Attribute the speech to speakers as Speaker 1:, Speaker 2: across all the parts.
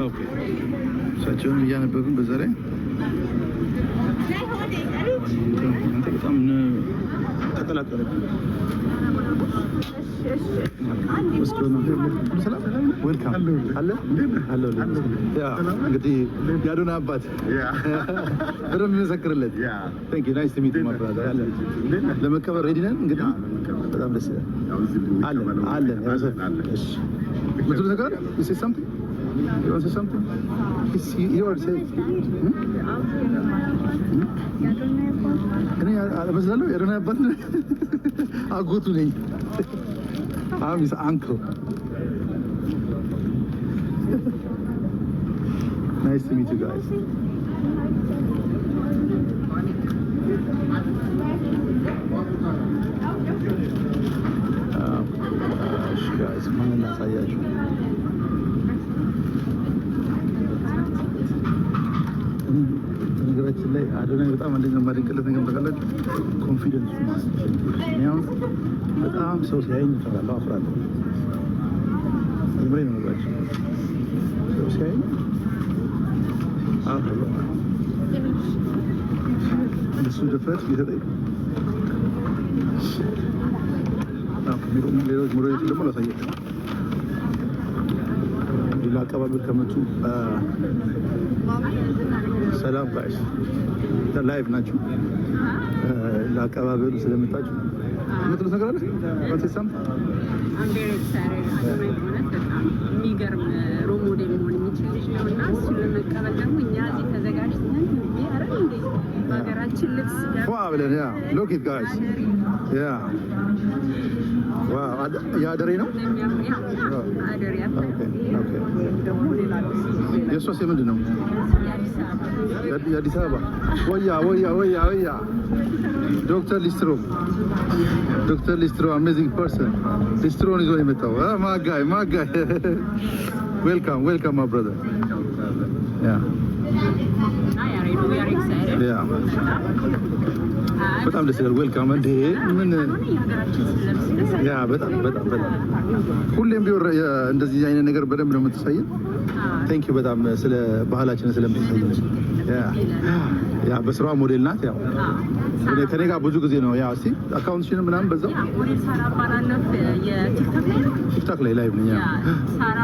Speaker 1: ኦኬ ሳቸውን እያነበብን በዛ ላይ በጣም ተቀላቀለ። እንግዲህ ያዶና አባት በደንብ የሚመሰክርለት ለመቀበር ሬዲ ነን። እንግዲህ በጣም ደስ ይላል። አለን ምትሉ ነገር You want to say something? You are saying. Hello, I don't have button. I'll go to me. I'm his uncle. Nice to meet you guys. Guys, ነገራችን ላይ አዶናይ በጣም አንደኛ ማድንቅለት ነገር ተቀላችሁ ኮንፊደንስ ማለት ነው። በጣም ሰው ሲያየኝ እፈራለሁ፣ አፍራለሁ። ይምሬ ነው ባጭ ሰው ሲያየኝ አፍራለሁ። እሱ ድፍረት ቢሰጠኝ ሌሎች ሙሮች ደግሞ ላሳያቸው ለአቀባበል ከመጡ ሰላም ጋይስ ላይቭ ናችሁ። ለአቀባበሉ ስለመጣችሁ የምትሉት ነገር አለ? ወንሰም
Speaker 2: የሚገርም ሮል ሞዴል መሆን የሚችል ልጅ ነው እና እሱን ለመቀበል ደግሞ እኛ እዚህ ተዘጋጅተን ሀገራችን ልብስ
Speaker 1: ብለን ሎክ ኢት ጋይስ የአደሬ ነው። የእሷስ የምንድን ነው? የአዲስ አበባ ወያ ዶክተር ሊስትሮ አሜዚንግ ፐርሰን ሊስትሮን ይዞ የመጣው ማጋይ ዌልካም ማይ ብራዘር በጣም ደስ ይላል። ዌልካም እንዴ ምን በጣም ሁሌም ቢወራ እንደዚህ አይነት ነገር በደንብ ነው የምትሳየን። ቴንክ ዩ በጣም ስለ ባህላችን ስለምትሳየን። በስራዋ ሞዴል ናት። ከኔ ጋር ብዙ ጊዜ ነው እስቲ አካውንትሽን ምናምን በዛው ቲክቶክ ላይ ላይቭ ነኝ።
Speaker 2: ሳራ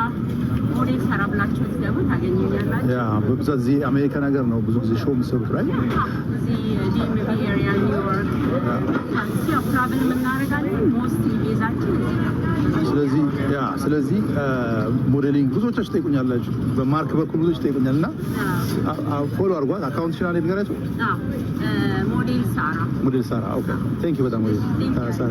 Speaker 2: ሞዴል ሳራ ብላችሁ ደግሞ ታገኙኛላችሁ።
Speaker 1: በብዛት እዚህ አሜሪካን ሀገር ነው ብዙ ጊዜ ሾው የምትሰሩት ላይ
Speaker 2: እዚህ ዲኤምቪ ኤሪያ ኒውዮርክ ትራቭል የምናደርጋለን ሞስትሊ ቤዛችን።
Speaker 1: ስለዚህ ሞዴሊንግ ብዙዎቻችሁ ጠይቁኛላችሁ፣ በማርክ በኩል ብዙዎች ጠይቁኛል እና ፎሎ አድርጓት አካውንትሽን አለ ንገራችሁ። ሞዴል ሳራ ኦኬ ቴንክ ዩ በጣም ሳራ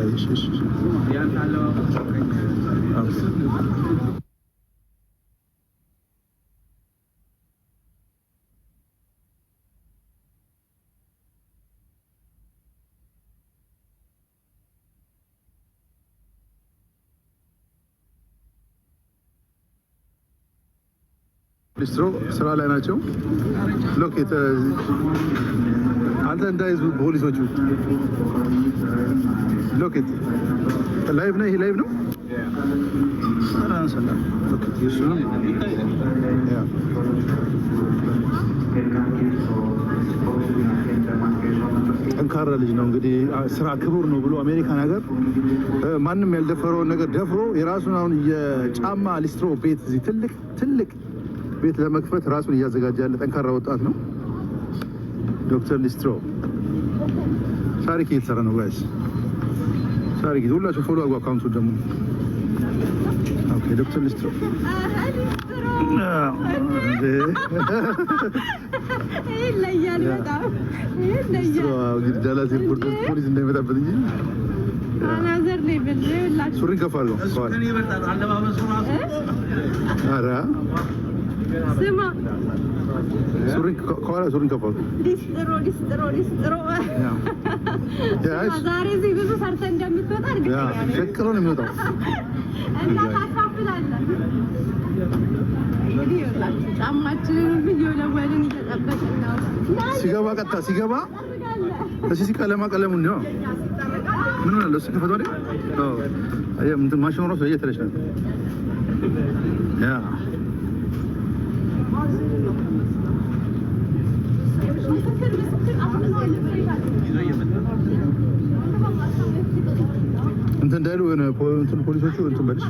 Speaker 1: ሊስትሮ ስራ ላይ ናቸው። ሎኬት አንተ እንዳይዙ ፖሊሶቹ ሎኬት ላይቭ ነው። ይሄ ላይቭ ነው። ሰላም ሎኬት ይሱ ጠንካራ ልጅ ነው። እንግዲህ ስራ ክቡር ነው ብሎ አሜሪካን ሀገር ማንም ያልደፈረውን ነገር ደፍሮ የራሱን አሁን የጫማ ሊስትሮ ቤት እዚህ ትልቅ ቤት ለመክፈት ራሱን እያዘጋጀ ያለ ጠንካራ ወጣት ነው። ዶክተር ሊስትሮ ታሪክ እየተሰራ ነው ጋይስ። ታሪክ ሁላችሁ ፎሎ አድርጉ አካውንቱ ደግሞ ኦኬ። ዶክተር ሊስትሮ
Speaker 2: ይለያል በጣም
Speaker 1: ይለያል። ዳላስ ኤርፖርት ፖሊስ እንዳይመጣበት እንጂ
Speaker 2: አናዘር ነው ይበላል።
Speaker 1: ሱሪ ከፋለው እኔ ይበልጣል አለባበሱ ራሱ አራ
Speaker 2: ስማ
Speaker 1: ሱሪ ከፋለው
Speaker 2: ሊስትሮ ዛሬ እዚህ ብዙ ሰርተህ እንደምትወጣ እርግጠኛ ነኝ።
Speaker 1: ሸቅሎ ነው የሚወጣው
Speaker 2: እና ታካፍላለህ። እንግዲህ ይኸውላችሁ ጫማችንን እየወለወልን እየጠበቅን ነው።
Speaker 1: ሲገባ ቀለማ ቀለሙን ነው ምን ነው ለሱ ከፈቶ አይደል? አዎ አይ ምን ማሽኑ ራሱ እየተለሽ ነው። ያ እንትን እንዳይሉ እንትን ፖሊሶቹ እንትን በልሽ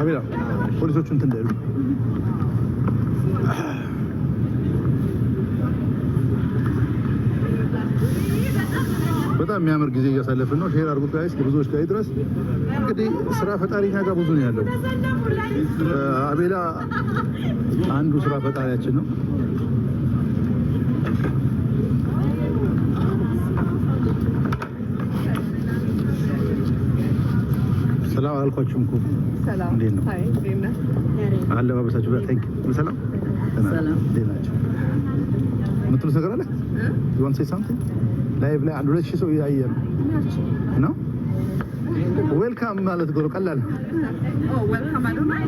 Speaker 1: አቤላ ፖሊሶቹ እንትን እንዳይሉ በጣም የሚያምር ጊዜ እያሳለፍን ነው። ሼር አድርጉት ጋይስ፣ ብዙዎች ጋር ይድረስ። እንግዲህ ስራ ፈጣሪ እኛ ጋር ብዙ ነው ያለው። አቤላ አንዱ ስራ ፈጣሪያችን ነው። ሰላም አልኳችሁም እኮ ሰላም። እንዴት ነው አለባበሳችሁ? ጋር ታንክ ሰላም ሰላም። እንዴት ናችሁ? የምትሉት ነገር አለ? you want to say something? ላይቭ ላይ 1,000 ሰው ያየ ነው። ዌልካም ማለት ነው። ቀላል ኦ ዌልካም አዶናይ።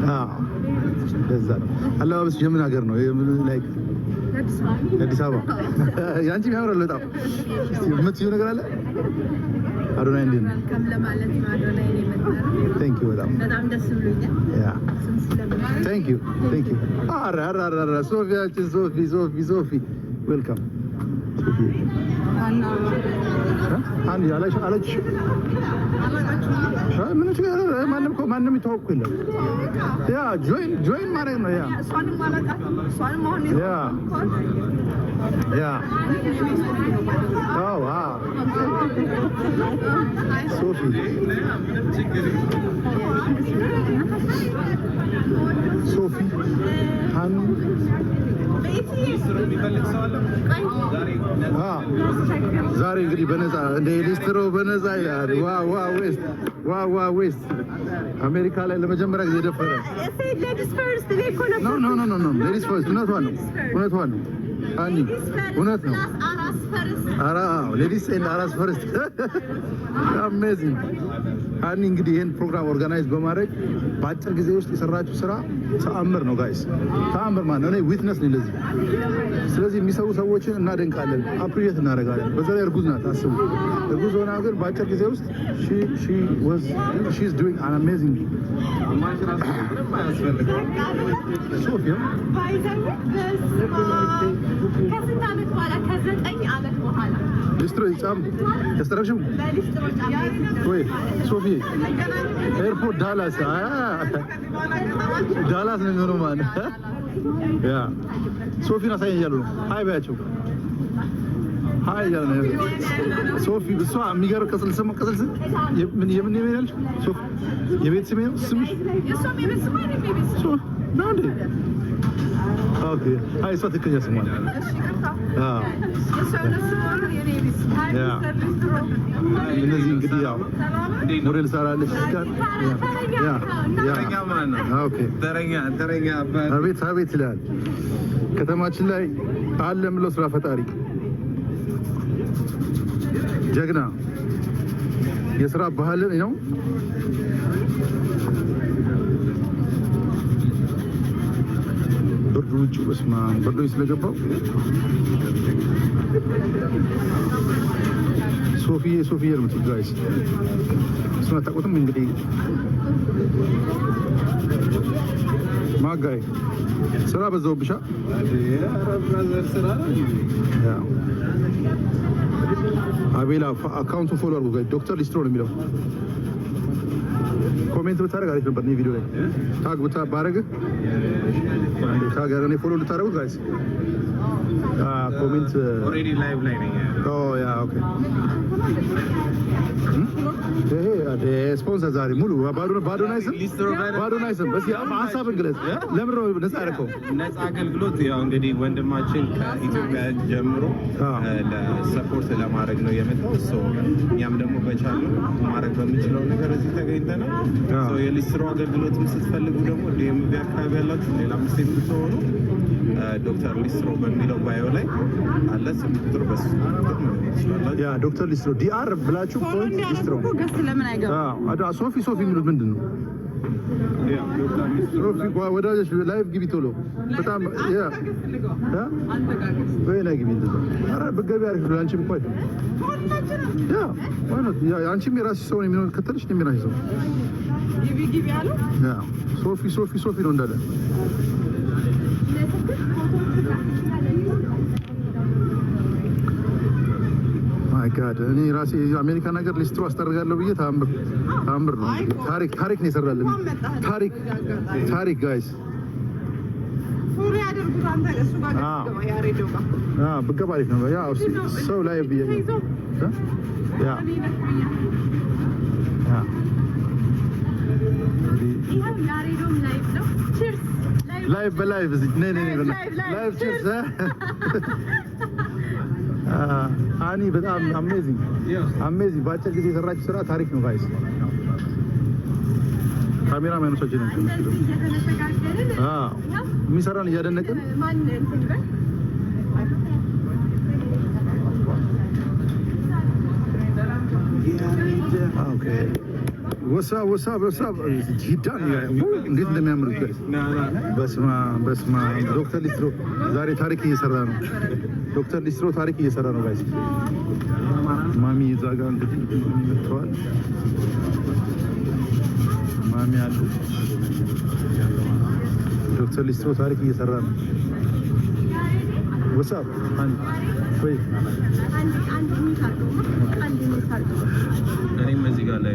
Speaker 1: ለዛ ነው አለባበስ የምን ሀገር ነው? ላይክ አዲስ አበባ። ያንቺ የሚያምረው በጣም እስቲ የምትይው ነገር አለ? አዶናይ እንዴት ነው? መልካም ለማለት ነው። አዶናይ ነው የመጣው። ታንክ ዩ በጣም ደስ ብሎኛል። ያ ታንክ ዩ አራ ሶፊያችን ሶፊ ዌልካም አንድ አለች ማንም ይተዋወቅ የለም። ያ ጆይን ማድረግ ነው። ያ ሶፊ ሃኒ ዛሬ እንግዲህ በነፃ እንደ ሊስትሮ በነፃ ይላል። ዋው ዌስት አሜሪካ ላይ ለመጀመሪያ ጊዜ ደፈረ። ኖ ሌዲስ ፈርስት። እውነቷን ነው አኒ፣ እውነት ነው። ሌዲስ ኤንድ አራስ ፈርስት። አሜዚንግ አኒ። እንግዲህ ይህን ፕሮግራም ኦርጋናይዝ በማድረግ በአጭር ጊዜ ውስጥ የሰራችው ስራ ተአምር ነው ጋይስ፣ ተአምር ማለት ነው። እኔ ዊትነስ ነኝ ለዚህ። ስለዚህ የሚሰሩ ሰዎችን እናደንቃለን፣ አፕሪሼት እናደርጋለን። በዛ ላይ እርጉዝ ናት፣ አስቡ። እርጉዝ ሆና ግን በአጭር ጊዜ ውስጥ she is doing an amazing ሶፊያ ከስንት ዓመት በኋላ ከ9 ዓመት በኋላ ሊስትሮ ጫም ተስተራሽም ወይ ሶፊ ኤርፖርት ዳላስ ነው የሚሆነው ማለት ያ ሶፊን አሳየኛለሁ ነው። ሃይ ባያቸው ሃይ ያለ ነው ሶፊ። እሷ የሚገርም ቅጽል ስም የምን ይመኛል ሶፊ የቤት ስም ነው ስምሽ የሶፊ የቤት ስም ነው ነው እንዴ? ኦኬ አይ እሷ ትክክለኛ ስሟ ነው። እነዚህ እንግዲህ ያው ሞዴል ሰራለች። ተረኛ አቤት ይላል። ከተማችን ላይ አለ የምለው ስራ ፈጣሪ ጀግና የስራ ባህልን ነው። ብርዱ ውጭ በስማ ብርዱ ስለገባው ሶፊዬ ነው ጋይስ። እሱን አታውቁትም እንግዲህ ማጋይ ስራ በዛውብሻ አቤላ አካውንቱን ፎሎ አድርጉ ጋይስ። ዶክተር ሊስትሮ ነው የሚለው ኮሜንት ብታደርግ አሪፍ ነበር። እኔ ቪዲዮ ላይ ታግ ባረግ ታግ ያረኔ ፎሎ ልታደርጉት ጋይስ። ኮሜንት ኦሬዲ ላይቭ ላይ ነኝ። ኦ ያ ኦኬ። ይሄ ስፖንሰር ዛሬ ሙሉ ባዶ ናይስም በስ ሀሳብ እንግለጽ። ለምን ነው ነፃ ያደረከው?
Speaker 3: ነፃ አገልግሎት ያው እንግዲህ ወንድማችን ከኢትዮጵያ ጀምሮ ለሰፖርት ለማድረግ ነው የመጣው። እኛም ደግሞ በቻልነው ማድረግ በምንችለው ነገር እዚህ ተገኝተናል። የሊስትሮ አገልግሎትም ስትፈልጉ ደግሞ ዲኤምቪ አካባቢ ያላችሁ ሌላ ምስቴት ብትሆኑ ዶክተር ሊስትሮ በሚለው ባዮ ላይ አለ። ስም ቁጥር በሱ
Speaker 1: ያ ዶክተር ሊስትሮ ዲአር ብላችሁ ሊስትሮ
Speaker 2: ለምን አይገባም?
Speaker 1: ሶፊ የሚሉት ምንድን ነው? ሶፊ ወዳጆች ላይቭ ግቢ ቶሎ በጣም ያ ወይኔ ግቢ እንደዛ ኧረ ብትገቢ አሪፍ ነው አንቺም ቆይ ያ ማለት ያ አንቺም የራስሽ ሰው ነው የሚሆን ከተልሽ ነው የሚራሽ ሰው ግቢ አለው ያ ሶፊ ነው እንዳለ ማይ ጋድ እኔ ራሴ አሜሪካን ሀገር ሊስትሮ አስጠርጋለሁ ብዬ ታምር ነው ታሪክ ነው የሰራልን ታሪክ ጋይስ ፉሪ አድርጉት አንተ እሱ ጋር ያሬዶ ጋር ብገባ አሪፍ ነው ያ ሰው ላይ ብዬ ያ
Speaker 2: ያሬዶም ላይቭ ነው ቺርስ
Speaker 1: ላይቭ በላይቭ እዚህ ላይቭ ቺርስ አኒ በጣም አሜዚንግ በአጭር ጊዜ የሰራችው ስራ ታሪክ ነው ጋይስ ካሜራ ማይነሶች ነው የሚሰራን እያደነቅን ኦኬ ወሳ ሂዳን እንዴት እንደሚያምር በስማ ዶክተር ሊስትሮ ዛሬ ታሪክ እየሰራ ነው ዶክተር ሊስትሮ ታሪክ እየሰራ ነው ጋይስ ማሚ እዛ ጋር እንግዲህ መጥተዋል ማሚ አሉ ዶክተር ሊስትሮ ታሪክ እየሰራ ነው ወሳ ወይ አንድ ሚካዶ
Speaker 3: እኔም እዚህ ጋር ላይ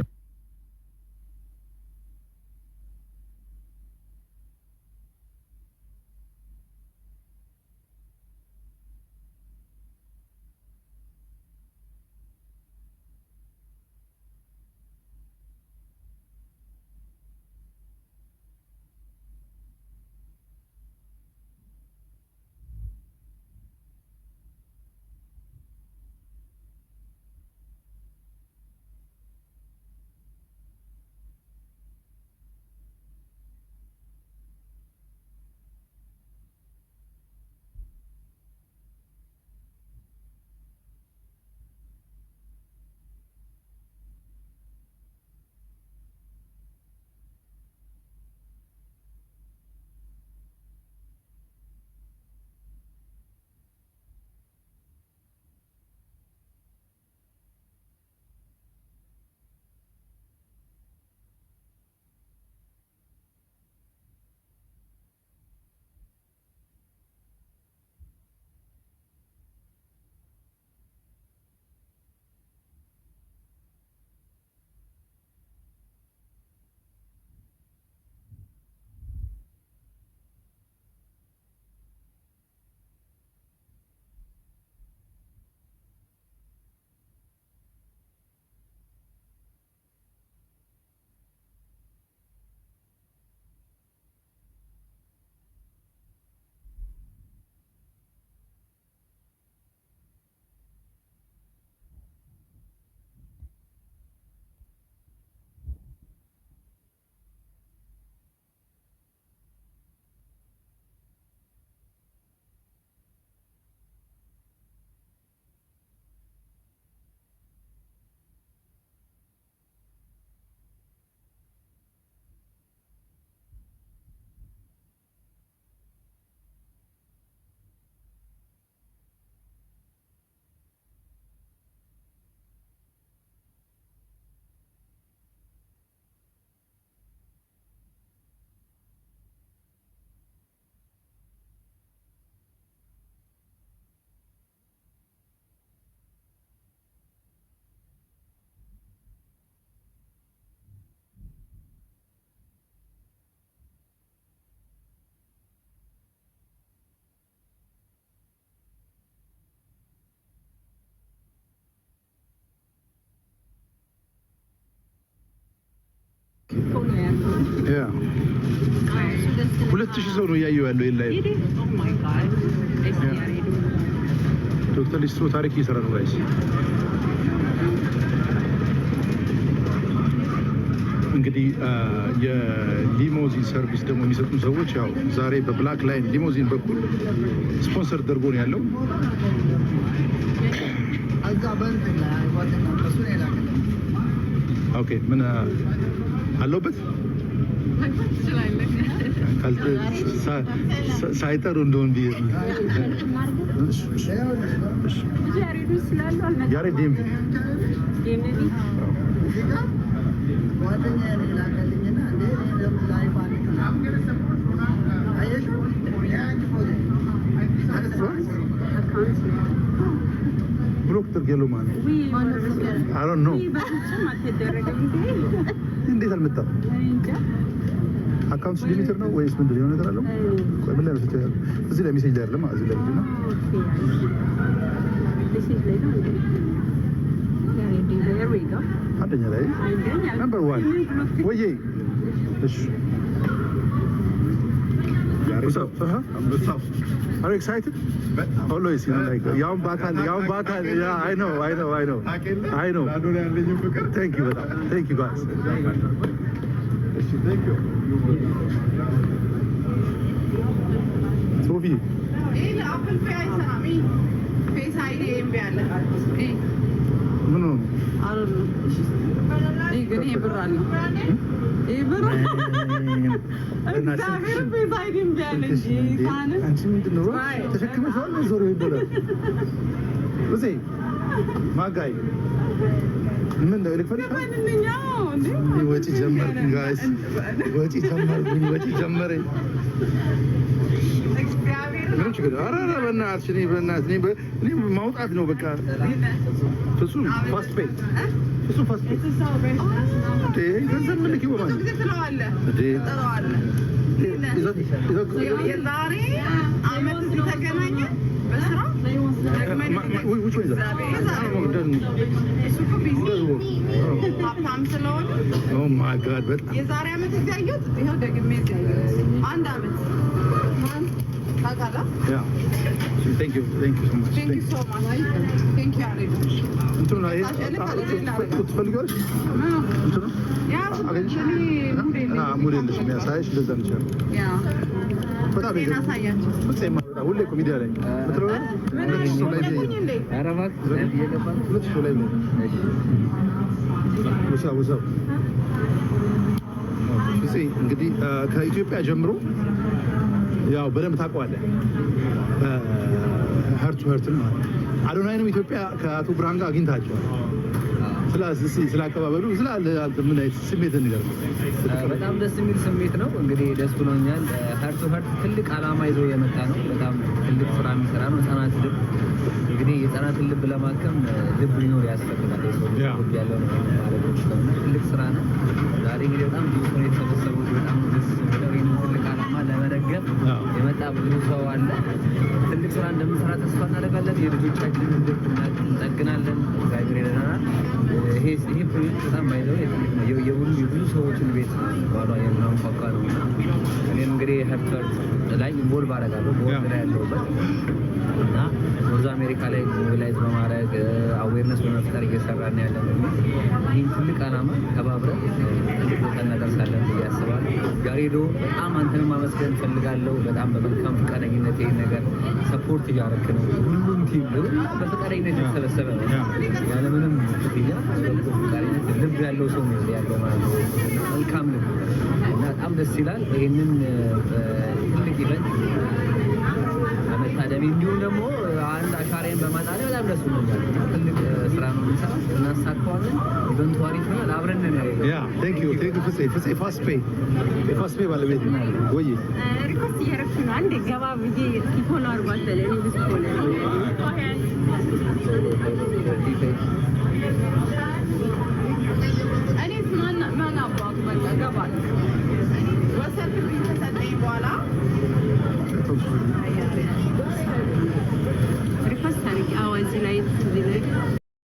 Speaker 1: ሁለት ሺህ ሰው ነው እያየው ያለው የላይ ዶክተር ሊስትሮ ታሪክ እየሰራ ነው ጋይስ እንግዲህ የሊሞዚን ሰርቪስ ደግሞ የሚሰጡ ሰዎች ያው ዛሬ በብላክ ላይን ሊሞዚን በኩል ስፖንሰር ተደርጎ ነው ያለው ኦኬ ምን አለውበት ሳይጠሩ እንደሆን ብዬ ያሬ ዴምቢ ብሎክ ትርጌሎ ማለት I don't know እንዴት አልመጣም? አካውንት ሊሚትድ ነው ወይስ ምንድን ነው ነገር አለው? ቆይ ምን ላይ ነው ተጨያለ? እዚህ ላይ ሜሴጅ ላይ አይደለም እዚህ ላይ ነው። አንደኛ ላይ ነምበር 1 ወይዬ እሺ What's up? What's up? Are you excited? Always, you know, like young batal. Yeah, I know. Thank you, guys. Thank you. Sophie. No.
Speaker 2: I don't know. You can hear Brani.
Speaker 1: ማጋይ ምን ነው ልክፈል ወጪ ጀመርኩኝ ጋይስ ወጪ ጀመረኝ ምን ችግር ኧረ በእናትሽ እኔ ማውጣት ነው በቃ ፍጹም ፋስት ፔይ ገንዘብ ምን ልኪው ማለት
Speaker 4: የዛሬ ዓመት ተገናኘ በስራ ሀብታም ስለሆነ የዛሬ ዓመት እያየሁት ይኸው ደግሜ አንድ ዓመት
Speaker 1: Thank you so much.
Speaker 4: Thank you so much. Thank you, Ari.
Speaker 1: እንትኑ ነው ትፈልጊዋለሽ? እንትኑ ሞዴልሽ የሚያሳይሽ እንደዛ ነች። በጣም ሁሌ እኮ ሚዲያ ላይ እንግዲህ ከኢትዮጵያ ጀምሮ ያው በደንብ ታውቀዋለህ። ሀርቱ ማለት አዶናይንም ኢትዮጵያ ከአቶ ብርሃን ጋር አግኝታቸዋል። ስላቀባበሉ ስላለ ምን አይነት ስሜት ንገረኝ።
Speaker 5: በጣም ደስ የሚል ስሜት ነው። እንግዲህ ደስ ብሎኛል። ሀርቱ ትልቅ ዓላማ ይዞ የመጣ ነው። በጣም ትልቅ ስራ የሚሰራ ነው። ህጻናት ልብ እንግዲህ የህጻናትን ልብ ለማከም ልብ ሊኖር ያስፈልጋል። ልብ ያለው ነው ማለት ነው። ትልቅ ስራ ነው። ዛሬ እንግዲህ በጣም ብዙ ሰው የተሰበሰቡት በጣም ደስ የሚለው ይህን ትልቅ ዓላማ ለመደገፍ የመጣ ብዙ ሰው አለ። ትልቅ ስራ እንደምንሰራ ተስፋ እናደርጋለን። የልጆቻችንን ልብ እንጠግናለን። እግዚአብሔር ይረዳናል። ይሄ ፕሮጀክት በጣም ባይዘው የብዙ ሰዎችን ቤት ባሏ የምናንኳኳ ነው። እኔም እንግዲህ ሀርት ላይ ኢንቮልቭ አደርጋለሁ። ቦርድ ላይ ያለሁበት እና ኖርዝ አሜሪካ ላይ ሞቢላይዝ በማድረግ አዌርነስ በመፍጠር እየሰራን ያለ ነው። ይህን ትልቅ ዓላማ ተባብረን ትልቅ ቦታ እናደርሳለን ብዬ አስባለሁ። ያሬዶ በጣም አንተንም ማመስገን እፈልጋለሁ። በጣም በመልካም ፈቃደኝነት ይህን ነገር ሰፖርት እያደረክ ነው። ሁሉም ቲም በፈቃደኝነት የተሰበሰበ ነው ያለምንም ክፍያ ፈቃደኝነት ልብ ያለው ሰው ነው ያለው ማለት ነው። መልካም ልብ እና በጣም ደስ ይላል። ይህንን ትልቅ ኢቨንት በመታደሚ እንዲሁም ደግሞ አንድ አሻራዬን በማጣት በጣም ደስ ብሎኛል። ትልቅ ስራ ነው የምንሰራው፣ እናሳካዋለን። ኢቨንቱ አሪፍ ነው። አብረን ነው ያለው።
Speaker 1: ቴንክ ዩ ፍፄ ፋስት ፔይ ባለቤት ነው ወይ
Speaker 2: ሪኮርድ እያደረኩ ነው። አንድ ገባ ብዬ ፎሎ አድርጓት ለኔ ብዙ ፎሎ
Speaker 4: እኔ ማን አባቱ በቃ ገባለሁ ወሰድኩኝ ከሰጠኝ በኋላ